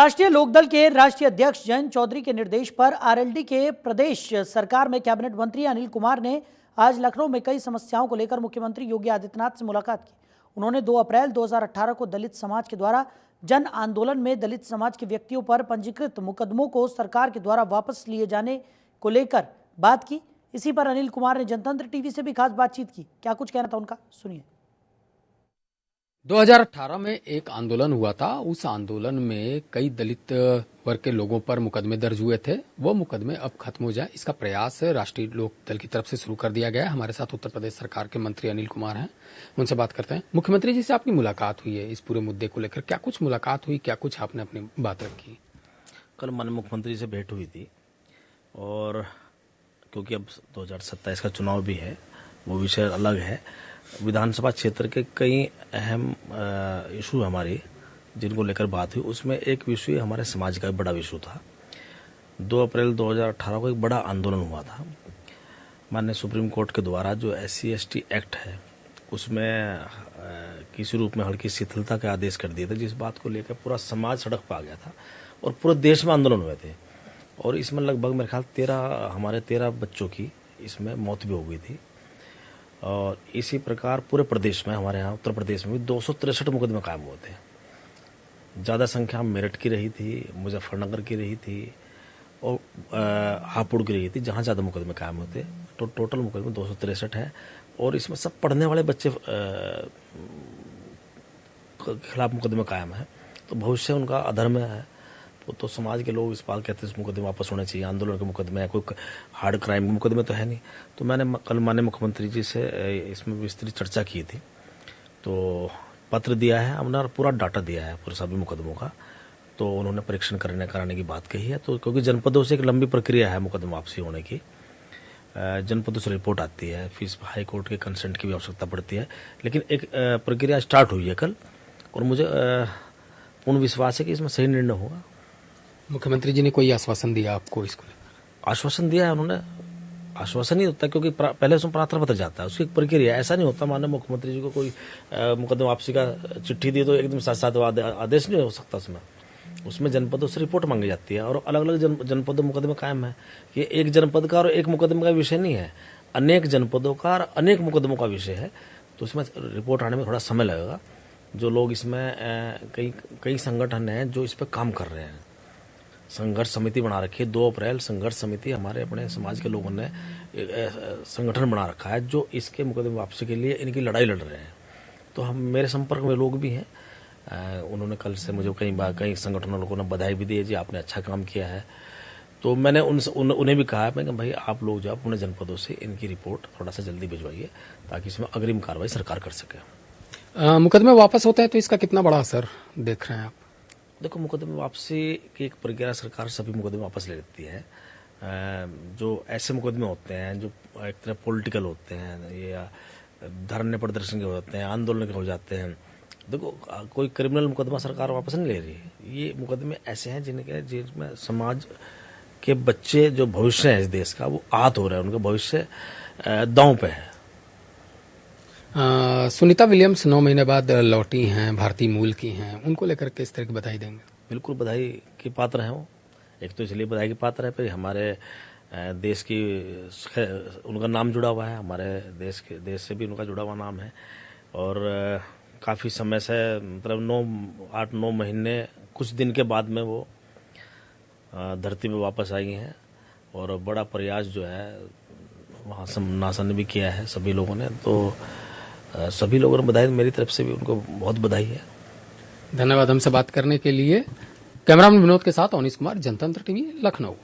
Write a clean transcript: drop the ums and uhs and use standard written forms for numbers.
राष्ट्रीय लोकदल के राष्ट्रीय अध्यक्ष जयंत चौधरी के निर्देश पर आरएलडी के प्रदेश सरकार में कैबिनेट मंत्री अनिल कुमार ने आज लखनऊ में कई समस्याओं को लेकर मुख्यमंत्री योगी आदित्यनाथ से मुलाकात की। उन्होंने 2 अप्रैल 2018 को दलित समाज के द्वारा जन आंदोलन में दलित समाज के व्यक्तियों पर पंजीकृत मुकदमों को सरकार के द्वारा वापस लिए जाने को लेकर बात की। इसी पर अनिल कुमार ने जनतंत्र टीवी से भी खास बातचीत की। क्या कुछ कहना था उनका, सुनिए। 2018 में एक आंदोलन हुआ था। उस आंदोलन में कई दलित वर्ग के लोगों पर मुकदमे दर्ज हुए थे। वो मुकदमे अब खत्म हो जाए, इसका प्रयास राष्ट्रीय लोकदल की तरफ से शुरू कर दिया गया है। हमारे साथ उत्तर प्रदेश सरकार के मंत्री अनिल कुमार हैं, उनसे बात करते हैं। मुख्यमंत्री जी से आपकी मुलाकात हुई है इस पूरे मुद्दे को लेकर, क्या कुछ मुलाकात हुई, क्या कुछ आपने अपनी बात रखी? कल माननीय मुख्यमंत्री से भेंट हुई थी और क्योंकि अब 2027 का चुनाव भी है, वो विषय अलग है। विधानसभा क्षेत्र के कई अहम इशू हमारे जिनको लेकर बात हुई, उसमें एक विषय हमारे समाज का बड़ा इशू था। 2 अप्रैल 2018 को एक बड़ा आंदोलन हुआ था। माननीय सुप्रीम कोर्ट के द्वारा जो SC/ST एक्ट है उसमें किसी रूप में हल्की शिथिलता के आदेश कर दिए थे, जिस बात को लेकर पूरा समाज सड़क पर आ गया था और पूरे देश में आंदोलन हुए थे। और इसमें लगभग मेरे ख्याल 13 बच्चों की इसमें मौत भी हो गई थी। और इसी प्रकार पूरे प्रदेश में, हमारे यहाँ उत्तर प्रदेश में भी 263 मुकदमे कायम हुए थे। ज़्यादा संख्या मेरठ की रही थी, मुजफ्फरनगर की रही थी और हापुड़ की रही थी, जहाँ ज़्यादा मुकदमे कायम हुए थे। तो टोटल मुकदमे 263 है और इसमें सब पढ़ने वाले बच्चे के खिलाफ मुकदमे कायम है। तो भविष्य उनका अधर्म है। तो समाज के लोग इस बात कहते हैं इस मुकदमे वापस होने चाहिए, आंदोलन के मुकदमे है, कोई हार्ड क्राइम के मुकदमे तो है नहीं। तो मैंने कल माननीय मुख्यमंत्री जी से इसमें विस्तृत चर्चा की थी, तो पत्र दिया है हमने और पूरा डाटा दिया है पूरे सभी मुकदमों का। तो उन्होंने परीक्षण कराने की बात कही है। तो क्योंकि जनपदों से एक लंबी प्रक्रिया है मुकदमा वापसी होने की, जनपदों से रिपोर्ट आती है, फिर हाई कोर्ट के कंसेंट की भी आवश्यकता पड़ती है, लेकिन एक प्रक्रिया स्टार्ट हुई है कल और मुझे पूर्ण विश्वास है कि इसमें सही निर्णय होगा। मुख्यमंत्री जी ने कोई आश्वासन दिया आपको इसको लेकर? आश्वासन दिया है उन्होंने। आश्वासन नहीं होता क्योंकि पहले उसमें प्रार्थना पत्र जाता है, उसकी एक प्रक्रिया। ऐसा नहीं होता माननीय मुख्यमंत्री जी को कोई मुकदमा वापसी का चिट्ठी दी तो एकदम साथ आदेश नहीं हो सकता। उसमें जनपदों से रिपोर्ट मांगी जाती है और अलग अलग जनपदों मुकदमे कायम है। ये एक जनपद का और एक मुकदमे का विषय नहीं है, अनेक जनपदों का और अनेक मुकदमों का विषय है। तो उसमें रिपोर्ट आने में थोड़ा समय लगेगा। जो लोग इसमें कई संगठन हैं जो इस पर काम कर रहे हैं। संघर्ष समिति बना रखी है, 2 अप्रैल संघर्ष समिति हमारे अपने समाज के लोगों ने संगठन बना रखा है जो इसके मुकदमे वापसी के लिए इनकी लड़ाई लड़ रहे हैं। तो हम मेरे संपर्क में लोग भी हैं। उन्होंने कल से मुझे कई संगठनों लोगों ने बधाई भी दी है, जी आपने अच्छा काम किया है। तो मैंने उन्हें भी कहा है कि भाई आप लोग जो अपने जनपदों से इनकी रिपोर्ट थोड़ा सा जल्दी भिजवाइए ताकि इसमें अग्रिम कार्रवाई सरकार कर सके। मुकदमे वापस होते हैं तो इसका कितना बड़ा असर देख रहे हैं आप? देखो, मुकदमे वापसी की एक प्रक्रिया, सरकार सभी मुकदमे वापस ले लेती है। जो ऐसे मुकदमे होते हैं जो एक तरह पॉलिटिकल होते हैं, ये धरने प्रदर्शन के होते हैं, आंदोलन के हो जाते हैं। देखो, कोई क्रिमिनल मुकदमा सरकार वापस नहीं ले रही। ये मुकदमे ऐसे हैं जिनमें समाज के बच्चे, जो भविष्य है इस देश का, वो आहत हो रहे हैं, उनका भविष्य दांव पे है। सुनीता विलियम्स 9 महीने बाद लौटी हैं, भारतीय मूल की हैं, उनको लेकर किस तरह की बधाई देंगे? बिल्कुल बधाई की पात्र हैं वो। एक तो इसलिए बधाई की पात्र है, फिर हमारे देश की उनका नाम जुड़ा हुआ है, हमारे देश से भी उनका जुड़ा हुआ नाम है। और काफ़ी समय से, मतलब 8-9 महीने कुछ दिन के बाद में वो धरती पे वापस आई हैं और बड़ा प्रयास जो है वहाँ नासन ने भी किया है सभी लोगों ने। तो सभी लोगों ने बधाई, मेरी तरफ से भी उनको बहुत बधाई है। धन्यवाद हमसे बात करने के लिए। कैमरामैन विनोद के साथ अनिश कुमार, जनतंत्र टीवी, लखनऊ।